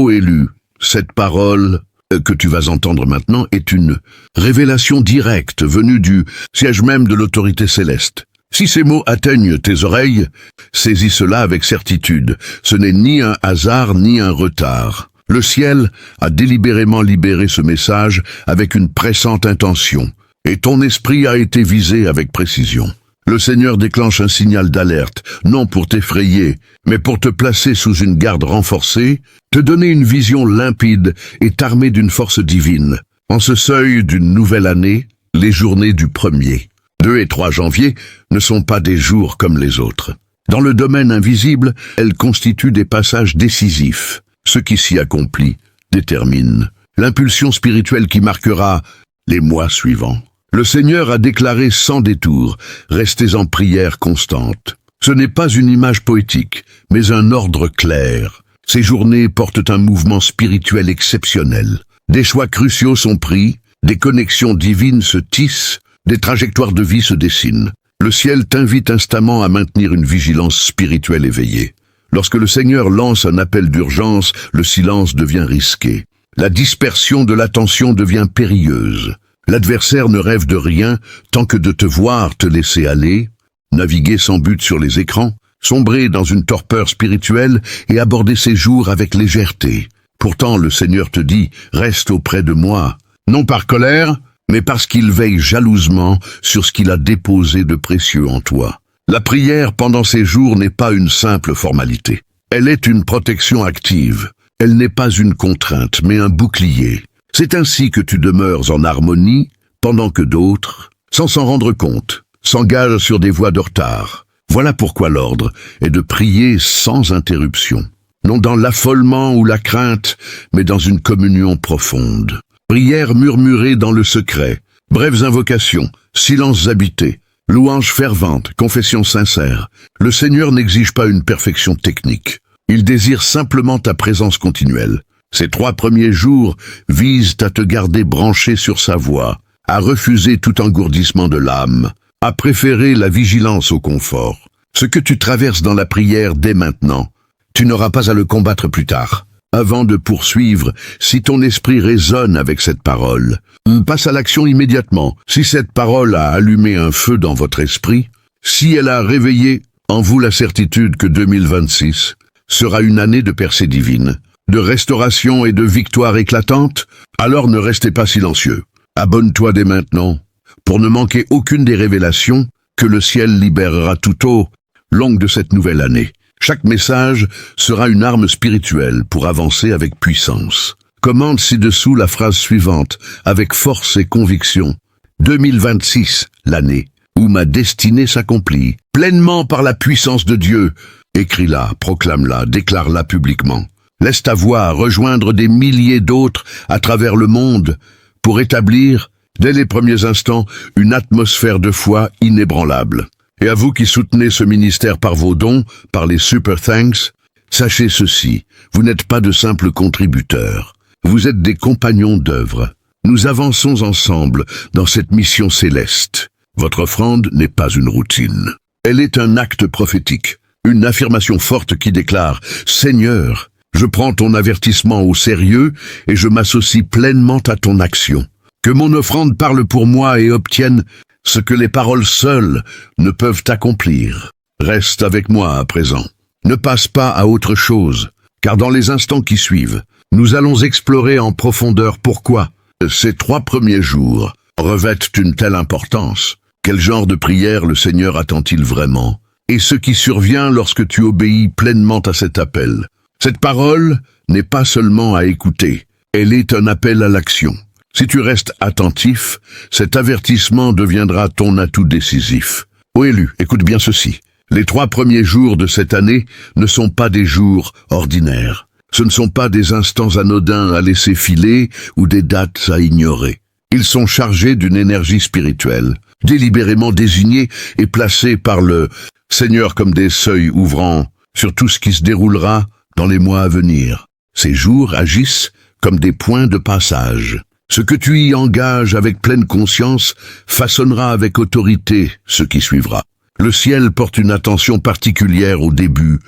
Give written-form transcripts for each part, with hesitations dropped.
Ô élu, cette parole que tu vas entendre maintenant est une révélation directe venue du siège même de l'autorité céleste. Si ces mots atteignent tes oreilles, saisis cela avec certitude. Ce n'est ni un hasard ni un retard. Le ciel a délibérément libéré ce message avec une pressante intention, et ton esprit a été visé avec précision. Le Seigneur déclenche un signal d'alerte, non pour t'effrayer, mais pour te placer sous une garde renforcée, te donner une vision limpide et t'armer d'une force divine. En ce seuil d'une nouvelle année, les journées du 1er, 2 et 3 janvier ne sont pas des jours comme les autres. Dans le domaine invisible, elles constituent des passages décisifs. Ce qui s'y accomplit détermine l'impulsion spirituelle qui marquera les mois suivants. Le Seigneur a déclaré sans détour, restez en prière constante. Ce n'est pas une image poétique, mais un ordre clair. Ces journées portent un mouvement spirituel exceptionnel. Des choix cruciaux sont pris, des connexions divines se tissent, des trajectoires de vie se dessinent. Le ciel t'invite instamment à maintenir une vigilance spirituelle éveillée. Lorsque le Seigneur lance un appel d'urgence, le silence devient risqué. La dispersion de l'attention devient périlleuse. L'adversaire ne rêve de rien tant que de te voir te laisser aller, naviguer sans but sur les écrans, sombrer dans une torpeur spirituelle et aborder ses jours avec légèreté. Pourtant, le Seigneur te dit « Reste auprès de moi », non par colère, mais parce qu'il veille jalousement sur ce qu'il a déposé de précieux en toi. La prière pendant ces jours n'est pas une simple formalité. Elle est une protection active. Elle n'est pas une contrainte, mais un bouclier. C'est ainsi que tu demeures en harmonie, pendant que d'autres, sans s'en rendre compte, s'engagent sur des voies de retard. Voilà pourquoi l'ordre est de prier sans interruption. Non dans l'affolement ou la crainte, mais dans une communion profonde. Prière murmurée dans le secret, brèves invocations, silences habités, louanges ferventes, confessions sincères. Le Seigneur n'exige pas une perfection technique. Il désire simplement ta présence continuelle. Ces 3 premiers jours visent à te garder branché sur sa voix, à refuser tout engourdissement de l'âme, à préférer la vigilance au confort. Ce que tu traverses dans la prière dès maintenant, tu n'auras pas à le combattre plus tard. Avant de poursuivre, si ton esprit résonne avec cette parole, passe à l'action immédiatement. Si cette parole a allumé un feu dans votre esprit, si elle a réveillé en vous la certitude que 2026 sera une année de percée divine, de restauration et de victoire éclatante, alors ne restez pas silencieux. Abonne-toi dès maintenant pour ne manquer aucune des révélations que le ciel libérera tout au long de cette nouvelle année. Chaque message sera une arme spirituelle pour avancer avec puissance. Commande ci-dessous la phrase suivante, avec force et conviction. 2026, l'année où ma destinée s'accomplit, pleinement par la puissance de Dieu. Écris-la, proclame-la, déclare-la publiquement. Laisse ta voix rejoindre des milliers d'autres à travers le monde pour établir, dès les premiers instants, une atmosphère de foi inébranlable. Et à vous qui soutenez ce ministère par vos dons, par les Super Thanks, sachez ceci, vous n'êtes pas de simples contributeurs, vous êtes des compagnons d'œuvre. Nous avançons ensemble dans cette mission céleste. Votre offrande n'est pas une routine. Elle est un acte prophétique, une affirmation forte qui déclare « Seigneur, je prends ton avertissement au sérieux et je m'associe pleinement à ton action. Que mon offrande parle pour moi et obtienne ce que les paroles seules ne peuvent accomplir. Reste avec moi à présent. Ne passe pas à autre chose, car dans les instants qui suivent, nous allons explorer en profondeur pourquoi ces 3 premiers jours revêtent une telle importance. Quel genre de prière le Seigneur attend-il vraiment? Et ce qui survient lorsque tu obéis pleinement à cet appel. Cette parole n'est pas seulement à écouter, elle est un appel à l'action. Si tu restes attentif, cet avertissement deviendra ton atout décisif. Ô élu, écoute bien ceci. Les 3 premiers jours de cette année ne sont pas des jours ordinaires. Ce ne sont pas des instants anodins à laisser filer ou des dates à ignorer. Ils sont chargés d'une énergie spirituelle, délibérément désignée et placée par le Seigneur comme des seuils ouvrant sur tout ce qui se déroulera dans les mois à venir. Ces jours agissent comme des points de passage. Ce que tu y engages avec pleine conscience façonnera avec autorité ce qui suivra. Le ciel porte une attention particulière au début,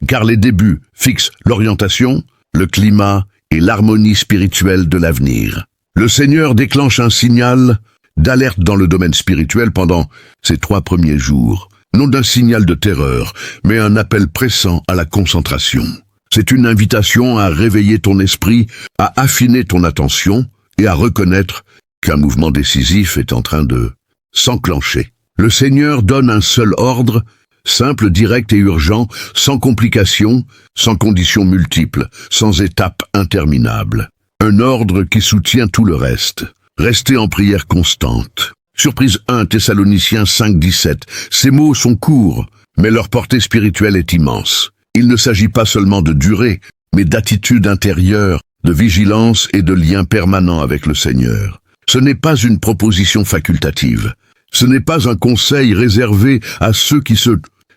car les débuts fixent l'orientation, le climat et l'harmonie spirituelle de l'avenir. Le Seigneur déclenche un signal d'alerte dans le domaine spirituel pendant ces 3 premiers jours. Non d'un signal de terreur, mais un appel pressant à la concentration. C'est une invitation à réveiller ton esprit, à affiner ton attention et à reconnaître qu'un mouvement décisif est en train de s'enclencher. Le Seigneur donne un seul ordre, simple, direct et urgent, sans complications, sans conditions multiples, sans étapes interminables. Un ordre qui soutient tout le reste. Restez en prière constante. Surprise 1 Thessaloniciens 5, 17. Ces mots sont courts, mais leur portée spirituelle est immense. Il ne s'agit pas seulement de durée, mais d'attitude intérieure, de vigilance et de lien permanent avec le Seigneur. Ce n'est pas une proposition facultative. Ce n'est pas un conseil réservé à ceux qui se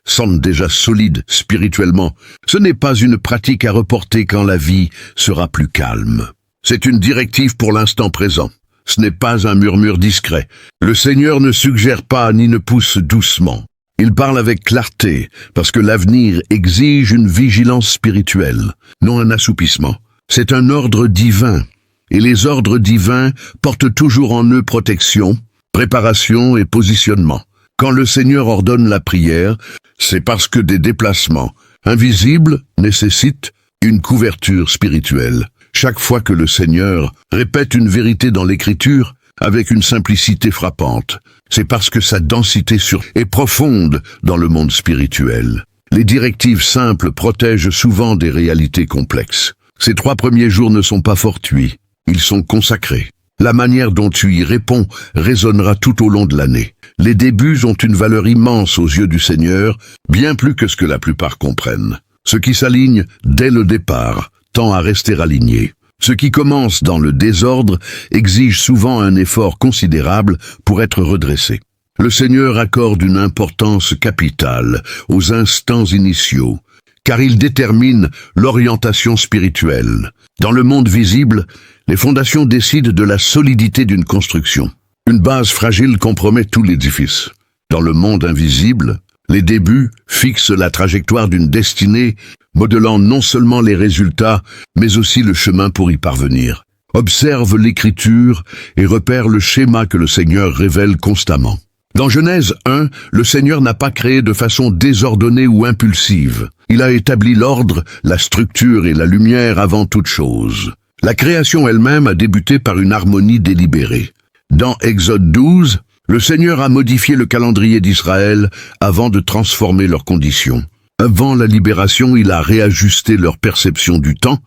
sentent déjà solides spirituellement. Ce n'est pas une pratique à reporter quand la vie sera plus calme. C'est une directive pour l'instant présent. Ce n'est pas un murmure discret. Le Seigneur ne suggère pas ni ne pousse doucement. Il parle avec clarté, parce que l'avenir exige une vigilance spirituelle, non un assoupissement. C'est un ordre divin, et les ordres divins portent toujours en eux protection, préparation et positionnement. Quand le Seigneur ordonne la prière, c'est parce que des déplacements invisibles nécessitent une couverture spirituelle. Chaque fois que le Seigneur répète une vérité dans l'Écriture, avec une simplicité frappante, c'est parce que sa densité est profonde dans le monde spirituel. Les directives simples protègent souvent des réalités complexes. Ces 3 premiers jours ne sont pas fortuits, ils sont consacrés. La manière dont tu y réponds résonnera tout au long de l'année. Les débuts ont une valeur immense aux yeux du Seigneur, bien plus que ce que la plupart comprennent. Ce qui s'aligne dès le départ tend à rester aligné. Ce qui commence dans le désordre exige souvent un effort considérable pour être redressé. Le Seigneur accorde une importance capitale aux instants initiaux, car il détermine l'orientation spirituelle. Dans le monde visible, les fondations décident de la solidité d'une construction. Une base fragile compromet tout l'édifice. Dans le monde invisible, les débuts fixent la trajectoire d'une destinée, modelant non seulement les résultats, mais aussi le chemin pour y parvenir. Observe l'Écriture et repère le schéma que le Seigneur révèle constamment. Dans Genèse 1, le Seigneur n'a pas créé de façon désordonnée ou impulsive. Il a établi l'ordre, la structure et la lumière avant toute chose. La création elle-même a débuté par une harmonie délibérée. Dans Exode 12, le Seigneur a modifié le calendrier d'Israël avant de transformer leurs conditions. Avant la libération, il a réajusté leur perception du temps,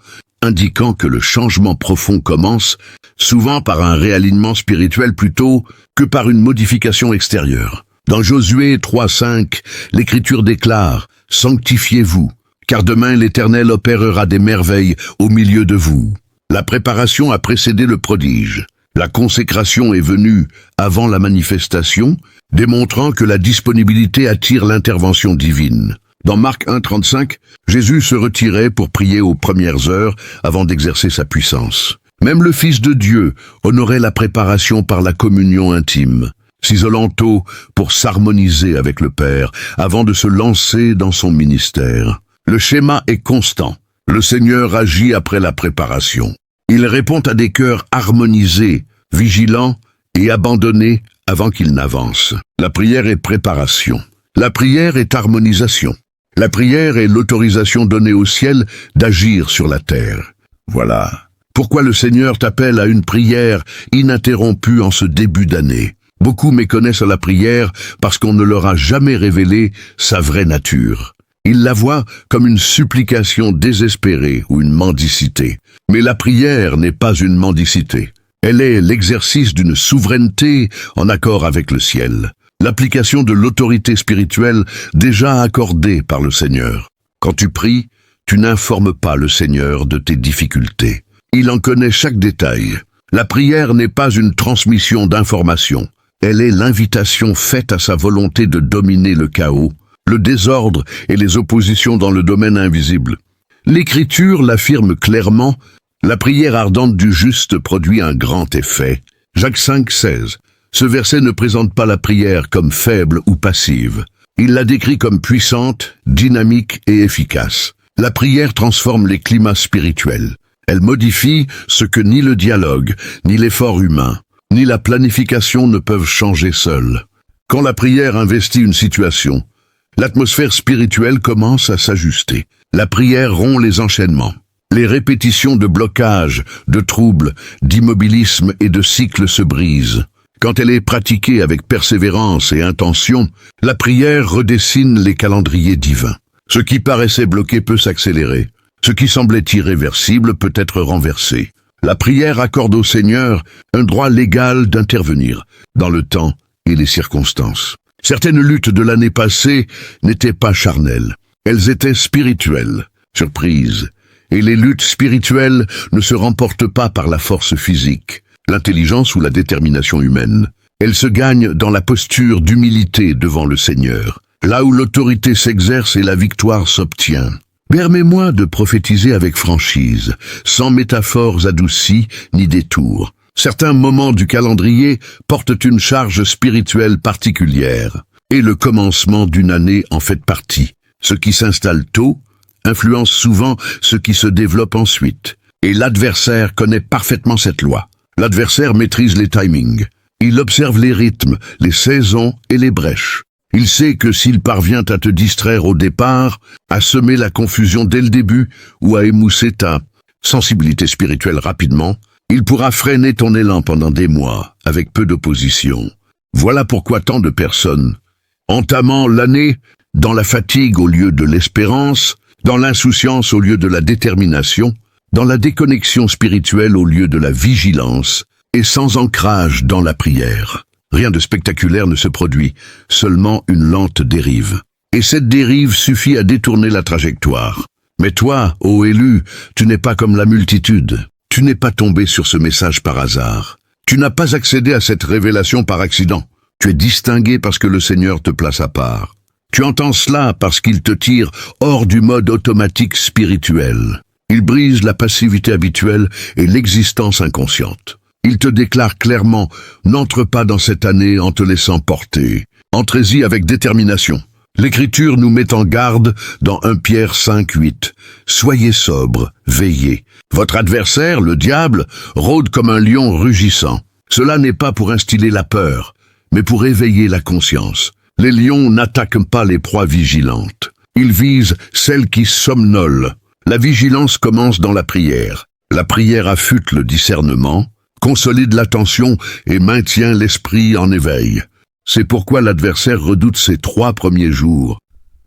indiquant que le changement profond commence, souvent par un réalignement spirituel plutôt que par une modification extérieure. Dans Josué 3:5, l'Écriture déclare « Sanctifiez-vous, car demain l'Éternel opérera des merveilles au milieu de vous. » La préparation a précédé le prodige. La consécration est venue avant la manifestation, démontrant que la disponibilité attire l'intervention divine. Dans Marc 1:35, Jésus se retirait pour prier aux premières heures avant d'exercer sa puissance. Même le Fils de Dieu honorait la préparation par la communion intime, s'isolant tôt pour s'harmoniser avec le Père avant de se lancer dans son ministère. Le schéma est constant. Le Seigneur agit après la préparation. Il répond à des cœurs harmonisés, vigilants et abandonnés avant qu'ils n'avancent. La prière est préparation. La prière est harmonisation. La prière est l'autorisation donnée au ciel d'agir sur la terre. Voilà pourquoi le Seigneur t'appelle à une prière ininterrompue en ce début d'année. Beaucoup méconnaissent la prière parce qu'on ne leur a jamais révélé sa vraie nature. Ils la voient comme une supplication désespérée ou une mendicité. Mais la prière n'est pas une mendicité. Elle est l'exercice d'une souveraineté en accord avec le ciel. L'application de l'autorité spirituelle déjà accordée par le Seigneur. Quand tu pries, tu n'informes pas le Seigneur de tes difficultés. Il en connaît chaque détail. La prière n'est pas une transmission d'informations. Elle est l'invitation faite à sa volonté de dominer le chaos, le désordre et les oppositions dans le domaine invisible. L'Écriture l'affirme clairement, la prière ardente du juste produit un grand effet. Jacques 5:16. Ce verset ne présente pas la prière comme faible ou passive. Il la décrit comme puissante, dynamique et efficace. La prière transforme les climats spirituels. Elle modifie ce que ni le dialogue, ni l'effort humain, ni la planification ne peuvent changer seuls. Quand la prière investit une situation, l'atmosphère spirituelle commence à s'ajuster. La prière rompt les enchaînements. Les répétitions de blocages, de troubles, d'immobilisme et de cycles se brisent. Quand elle est pratiquée avec persévérance et intention, la prière redessine les calendriers divins. Ce qui paraissait bloqué peut s'accélérer. Ce qui semblait irréversible peut être renversé. La prière accorde au Seigneur un droit légal d'intervenir dans le temps et les circonstances. Certaines luttes de l'année passée n'étaient pas charnelles. Elles étaient spirituelles. Surprise. Et les luttes spirituelles ne se remportent pas par la force physique, l'intelligence ou la détermination humaine. Elles se gagnent dans la posture d'humilité devant le Seigneur, là où l'autorité s'exerce et la victoire s'obtient. Permets-moi de prophétiser avec franchise, sans métaphores adoucies ni détours. Certains moments du calendrier portent une charge spirituelle particulière, et le commencement d'une année en fait partie. Ce qui s'installe tôt influence souvent ce qui se développe ensuite. Et l'adversaire connaît parfaitement cette loi. L'adversaire maîtrise les timings. Il observe les rythmes, les saisons et les brèches. Il sait que s'il parvient à te distraire au départ, à semer la confusion dès le début ou à émousser ta sensibilité spirituelle rapidement, il pourra freiner ton élan pendant des mois, avec peu d'opposition. Voilà pourquoi tant de personnes, entamant l'année dans la fatigue au lieu de l'espérance, dans l'insouciance au lieu de la détermination, dans la déconnexion spirituelle au lieu de la vigilance, et sans ancrage dans la prière. Rien de spectaculaire ne se produit, seulement une lente dérive. Et cette dérive suffit à détourner la trajectoire. Mais toi, ô élu, tu n'es pas comme la multitude. Tu n'es pas tombé sur ce message par hasard. Tu n'as pas accédé à cette révélation par accident. Tu es distingué parce que le Seigneur te place à part. Tu entends cela parce qu'il te tire hors du mode automatique spirituel. Il brise la passivité habituelle et l'existence inconsciente. Il te déclare clairement, n'entre pas dans cette année en te laissant porter. Entrez-y avec détermination. L'Écriture nous met en garde dans 1 Pierre 5:8. Soyez sobres, veillez. Votre adversaire, le diable, rôde comme un lion rugissant. Cela n'est pas pour instiller la peur, mais pour éveiller la conscience. Les lions n'attaquent pas les proies vigilantes. Ils visent celles qui somnolent. La vigilance commence dans la prière. La prière affûte le discernement, consolide l'attention et maintient l'esprit en éveil. C'est pourquoi l'adversaire redoute ses 3 premiers jours.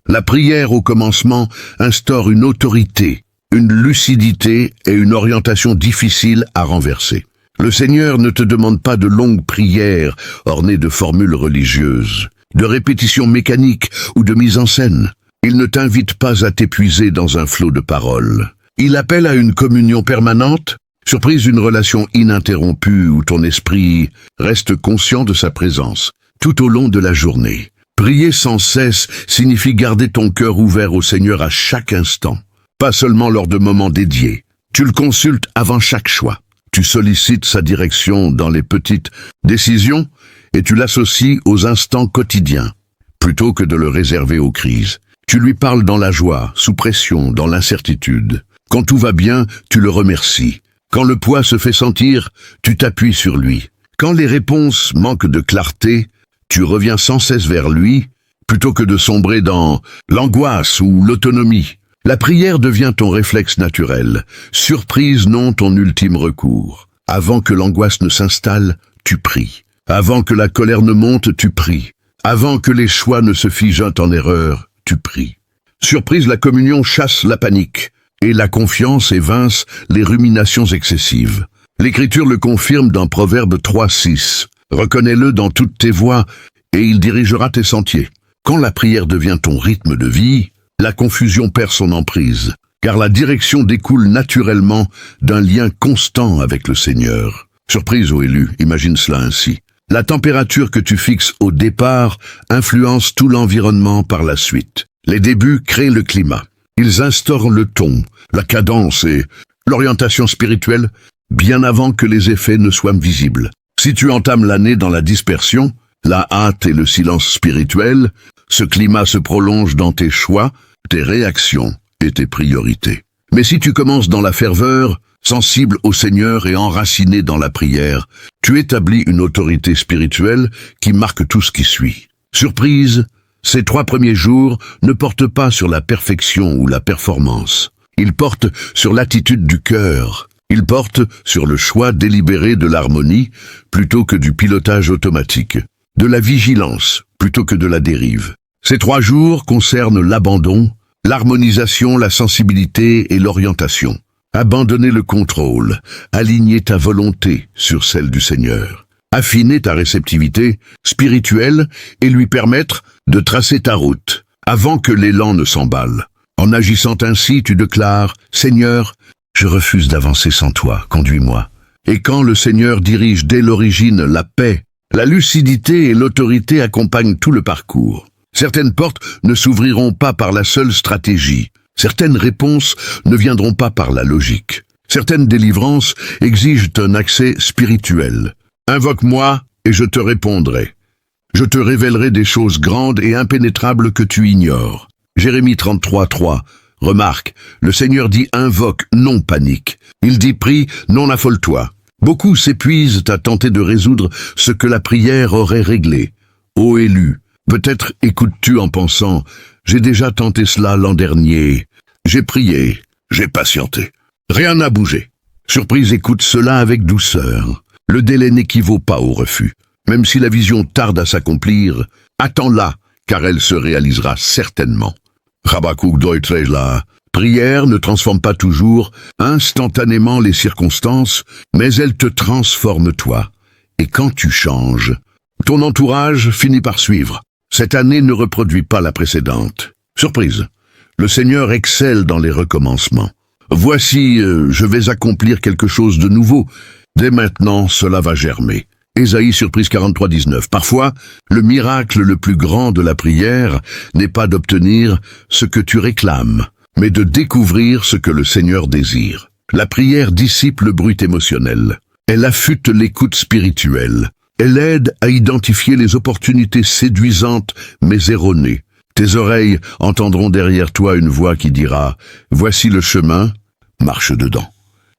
La prière au commencement instaure une autorité, une lucidité et une orientation difficile à renverser. Le Seigneur ne te demande pas de longues prières ornées de formules religieuses, de répétitions mécaniques ou de mise en scène. Il ne t'invite pas à t'épuiser dans un flot de paroles. Il appelle à une communion permanente, surprise d'une relation ininterrompue où ton esprit reste conscient de sa présence tout au long de la journée. Prier sans cesse signifie garder ton cœur ouvert au Seigneur à chaque instant, pas seulement lors de moments dédiés. Tu le consultes avant chaque choix. Tu sollicites sa direction dans les petites décisions et tu l'associes aux instants quotidiens, plutôt que de le réserver aux crises. Tu lui parles dans la joie, sous pression, dans l'incertitude. Quand tout va bien, tu le remercies. Quand le poids se fait sentir, tu t'appuies sur lui. Quand les réponses manquent de clarté, tu reviens sans cesse vers lui, plutôt que de sombrer dans l'angoisse ou l'autonomie. La prière devient ton réflexe naturel, surprise non ton ultime recours. Avant que l'angoisse ne s'installe, tu pries. Avant que la colère ne monte, tu pries. Avant que les choix ne se figent en erreur, tu pries. Surprise, la communion chasse la panique, et la confiance évince les ruminations excessives. L'Écriture le confirme dans Proverbe 3:6. Reconnais-le dans toutes tes voies, et il dirigera tes sentiers. Quand la prière devient ton rythme de vie, la confusion perd son emprise, car la direction découle naturellement d'un lien constant avec le Seigneur. Surprise, ô élu, imagine cela ainsi. La température que tu fixes au départ influence tout l'environnement par la suite. Les débuts créent le climat. Ils instaurent le ton, la cadence et l'orientation spirituelle bien avant que les effets ne soient visibles. Si tu entames l'année dans la dispersion, la hâte et le silence spirituel, ce climat se prolonge dans tes choix, tes réactions et tes priorités. Mais si tu commences dans la ferveur, sensible au Seigneur et enraciné dans la prière, tu établis une autorité spirituelle qui marque tout ce qui suit. Surprise, ces 3 premiers jours ne portent pas sur la perfection ou la performance. Ils portent sur l'attitude du cœur. Ils portent sur le choix délibéré de l'harmonie plutôt que du pilotage automatique, de la vigilance plutôt que de la dérive. Ces 3 jours concernent l'abandon, l'harmonisation, la sensibilité et l'orientation. Abandonner le contrôle, aligner ta volonté sur celle du Seigneur. Affiner ta réceptivité spirituelle et lui permettre de tracer ta route avant que l'élan ne s'emballe. En agissant ainsi, tu déclares « Seigneur, je refuse d'avancer sans toi, conduis-moi ». Et quand le Seigneur dirige dès l'origine la paix, la lucidité et l'autorité accompagnent tout le parcours. Certaines portes ne s'ouvriront pas par la seule stratégie. Certaines réponses ne viendront pas par la logique. Certaines délivrances exigent un accès spirituel. Invoque-moi et je te répondrai. Je te révélerai des choses grandes et impénétrables que tu ignores. Jérémie 33, 3. Remarque, le Seigneur dit invoque, non panique. Il dit prie, non affole-toi. Beaucoup s'épuisent à tenter de résoudre ce que la prière aurait réglé. Ô élu, peut-être écoutes-tu en pensant « J'ai déjà tenté cela l'an dernier. J'ai prié, j'ai patienté. Rien n'a bougé. » Surprise, écoute cela avec douceur. Le délai n'équivaut pas au refus. Même si la vision tarde à s'accomplir, attends-la, car elle se réalisera certainement. Habakkuk 2:13 là. Prière ne transforme pas toujours instantanément les circonstances, mais elle te transforme toi. Et quand tu changes, ton entourage finit par suivre. Cette année ne reproduit pas la précédente. Surprise, le Seigneur excelle dans les recommencements. Voici, je vais accomplir quelque chose de nouveau. Dès maintenant, cela va germer. Ésaïe, surprise 43:19. Parfois, le miracle le plus grand de la prière n'est pas d'obtenir ce que tu réclames, mais de découvrir ce que le Seigneur désire. La prière dissipe le bruit émotionnel. Elle affûte l'écoute spirituelle. Elle aide à identifier les opportunités séduisantes mais erronées. Tes oreilles entendront derrière toi une voix qui dira « Voici le chemin, marche dedans ».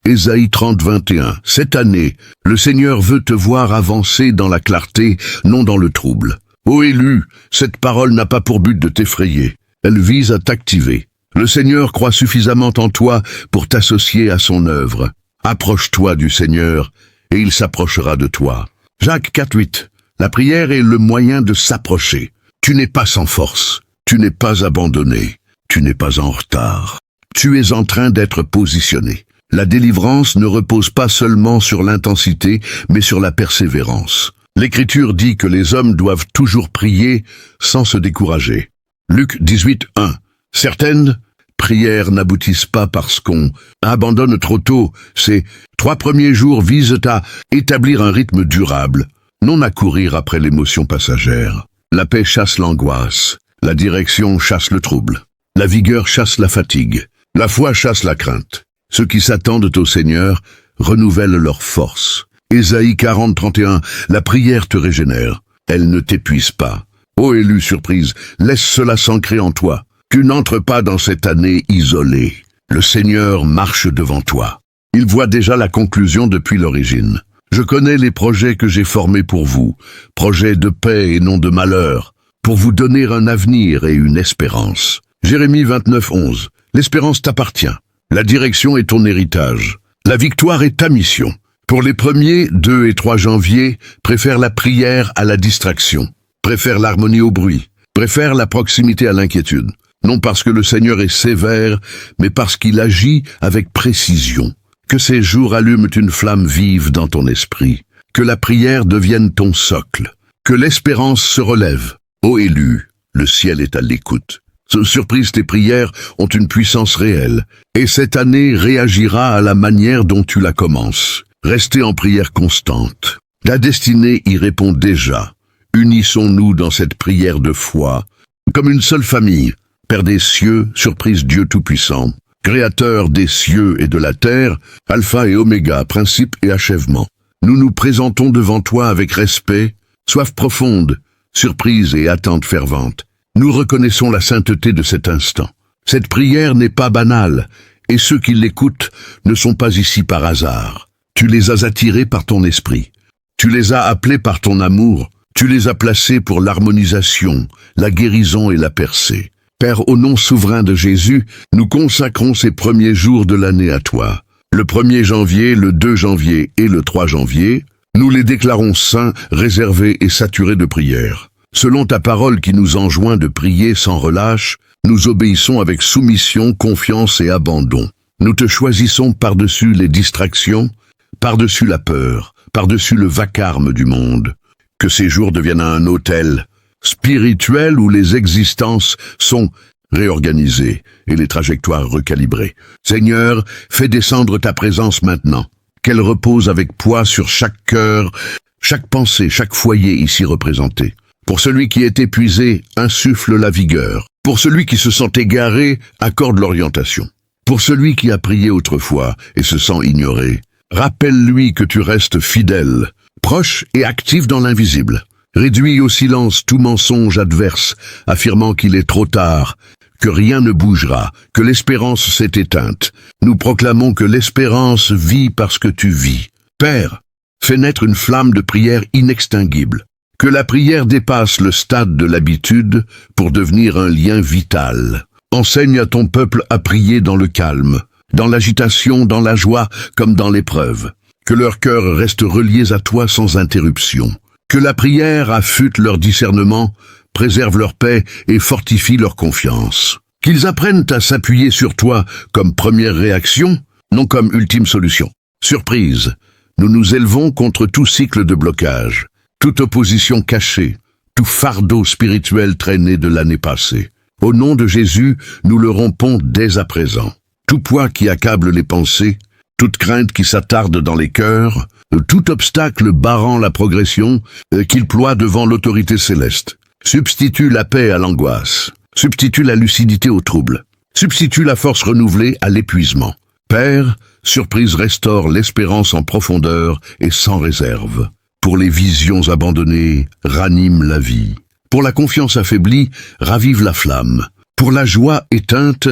Ésaïe 30:21. Cette année, le Seigneur veut te voir avancer dans la clarté, non dans le trouble. Ô élu, cette parole n'a pas pour but de t'effrayer. Elle vise à t'activer. Le Seigneur croit suffisamment en toi pour t'associer à son œuvre. Approche-toi du Seigneur et il s'approchera de toi. Jacques 4:8. La prière est le moyen de s'approcher. Tu n'es pas sans force. Tu n'es pas abandonné. Tu n'es pas en retard. Tu es en train d'être positionné. La délivrance ne repose pas seulement sur l'intensité, mais sur la persévérance. L'Écriture dit que les hommes doivent toujours prier sans se décourager. Luc 18:1. Certaines prières n'aboutissent pas parce qu'on abandonne trop tôt. Ces 3 premiers jours visent à établir un rythme durable, non à courir après l'émotion passagère. La paix chasse l'angoisse, la direction chasse le trouble, la vigueur chasse la fatigue, la foi chasse la crainte. Ceux qui s'attendent au Seigneur renouvellent leur force. Ésaïe 40:31, la prière te régénère, elle ne t'épuise pas. Ô élu surprise, laisse cela s'ancrer en toi. Tu n'entres pas dans cette année isolée. Le Seigneur marche devant toi. Il voit déjà la conclusion depuis l'origine. Je connais les projets que j'ai formés pour vous, projets de paix et non de malheur, pour vous donner un avenir et une espérance. Jérémie 29:11, l'espérance t'appartient. La direction est ton héritage. La victoire est ta mission. Pour les 1er, 2 et 3 janvier, préfère la prière à la distraction. Préfère l'harmonie au bruit. Préfère la proximité à l'inquiétude. Non parce que le Seigneur est sévère, mais parce qu'il agit avec précision. Que ces jours allument une flamme vive dans ton esprit. Que la prière devienne ton socle. Que l'espérance se relève. Ô élu, le ciel est à l'écoute. Surprise, tes prières ont une puissance réelle, et cette année réagira à la manière dont tu la commences. Restez en prière constante. La destinée y répond déjà. Unissons-nous dans cette prière de foi, comme une seule famille. Père des cieux, surprise Dieu Tout-Puissant, Créateur des cieux et de la terre, Alpha et Oméga, principe et achèvement. Nous nous présentons devant toi avec respect, soif profonde, surprise et attente fervente. Nous reconnaissons la sainteté de cet instant. Cette prière n'est pas banale, et ceux qui l'écoutent ne sont pas ici par hasard. Tu les as attirés par ton esprit. Tu les as appelés par ton amour. Tu les as placés pour l'harmonisation, la guérison et la percée. Père, au nom souverain de Jésus, nous consacrons ces premiers jours de l'année à toi. Le 1er janvier, le 2 janvier et le 3 janvier, nous les déclarons saints, réservés et saturés de prière. Selon ta parole qui nous enjoint de prier sans relâche, nous obéissons avec soumission, confiance et abandon. Nous te choisissons par-dessus les distractions, par-dessus la peur, par-dessus le vacarme du monde. Que ces jours deviennent un hôtel spirituel où les existences sont réorganisées et les trajectoires recalibrées. Seigneur, fais descendre ta présence maintenant, qu'elle repose avec poids sur chaque cœur, chaque pensée, chaque foyer ici représenté. Pour celui qui est épuisé, insuffle la vigueur. Pour celui qui se sent égaré, accorde l'orientation. Pour celui qui a prié autrefois et se sent ignoré, rappelle-lui que tu restes fidèle, proche et actif dans l'invisible. Réduis au silence tout mensonge adverse, affirmant qu'il est trop tard, que rien ne bougera, que l'espérance s'est éteinte. Nous proclamons que l'espérance vit parce que tu vis. Père, fais naître une flamme de prière inextinguible. Que la prière dépasse le stade de l'habitude pour devenir un lien vital. Enseigne à ton peuple à prier dans le calme, dans l'agitation, dans la joie comme dans l'épreuve. Que leurs cœurs restent reliés à toi sans interruption. Que la prière affûte leur discernement, préserve leur paix et fortifie leur confiance. Qu'ils apprennent à s'appuyer sur toi comme première réaction, non comme ultime solution. Surprise, nous nous élevons contre tout cycle de blocage, toute opposition cachée, tout fardeau spirituel traîné de l'année passée. Au nom de Jésus, nous le rompons dès à présent. Tout poids qui accable les pensées, toute crainte qui s'attarde dans les cœurs, tout obstacle barrant la progression qu'il ploie devant l'autorité céleste. Substitue la paix à l'angoisse, substitue la lucidité au trouble, substitue la force renouvelée à l'épuisement. Père, surprise restaure l'espérance en profondeur et sans réserve. Pour les visions abandonnées, ranime la vie. Pour la confiance affaiblie, ravive la flamme. Pour la joie éteinte,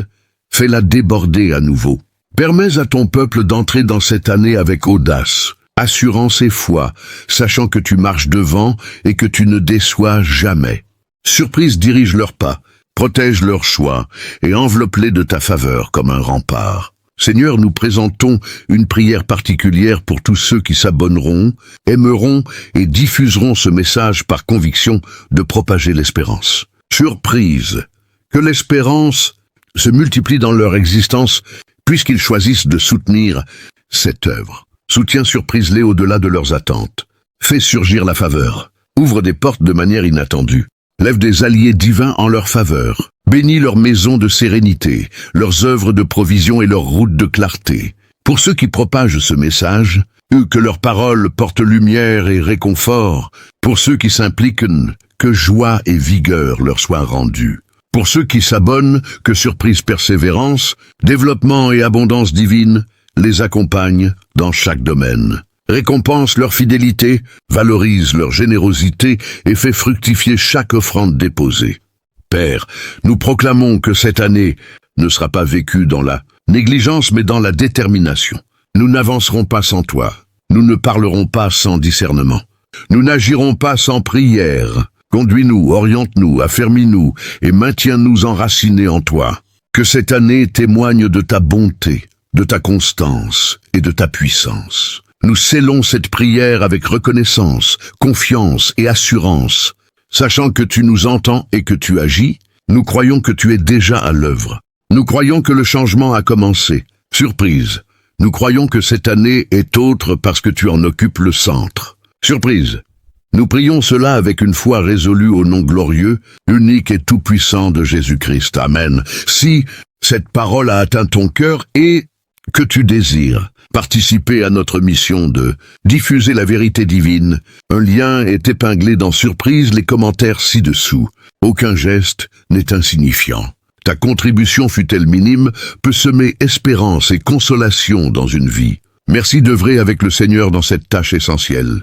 fais-la déborder à nouveau. Permets à ton peuple d'entrer dans cette année avec audace, assurance et foi, sachant que tu marches devant et que tu ne déçois jamais. Surprise dirige leurs pas, protège leurs choix et enveloppe-les de ta faveur comme un rempart. Seigneur, nous présentons une prière particulière pour tous ceux qui s'abonneront, aimeront et diffuseront ce message par conviction de propager l'espérance. Surprise, que l'espérance se multiplie dans leur existence puisqu'ils choisissent de soutenir cette œuvre. Soutiens surprise-les au-delà de leurs attentes. Fais surgir la faveur. Ouvre des portes de manière inattendue. Lève des alliés divins en leur faveur. Bénis leurs maisons de sérénité, leurs œuvres de provision et leurs routes de clarté. Pour ceux qui propagent ce message, que leurs paroles portent lumière et réconfort. Pour ceux qui s'impliquent, que joie et vigueur leur soient rendues. Pour ceux qui s'abonnent, que surprise, persévérance, développement et abondance divine les accompagnent dans chaque domaine. Récompense leur fidélité, valorise leur générosité et fait fructifier chaque offrande déposée. Père, nous proclamons que cette année ne sera pas vécue dans la négligence mais dans la détermination. Nous n'avancerons pas sans toi. Nous ne parlerons pas sans discernement. Nous n'agirons pas sans prière. Conduis-nous, oriente-nous, affermis-nous et maintiens-nous enracinés en toi. Que cette année témoigne de ta bonté, de ta constance et de ta puissance. Nous scellons cette prière avec reconnaissance, confiance et assurance. Sachant que tu nous entends et que tu agis, nous croyons que tu es déjà à l'œuvre. Nous croyons que le changement a commencé. Surprise, nous croyons que cette année est autre parce que tu en occupes le centre. Surprise, nous prions cela avec une foi résolue au nom glorieux, unique et tout-puissant de Jésus-Christ. Amen. Si cette parole a atteint ton cœur et que tu désires participer à notre mission de diffuser la vérité divine, un lien est épinglé dans Surprise, les commentaires ci-dessous. Aucun geste n'est insignifiant. Ta contribution, fût-elle minime, peut semer espérance et consolation dans une vie. Merci d'œuvrer avec le Seigneur dans cette tâche essentielle.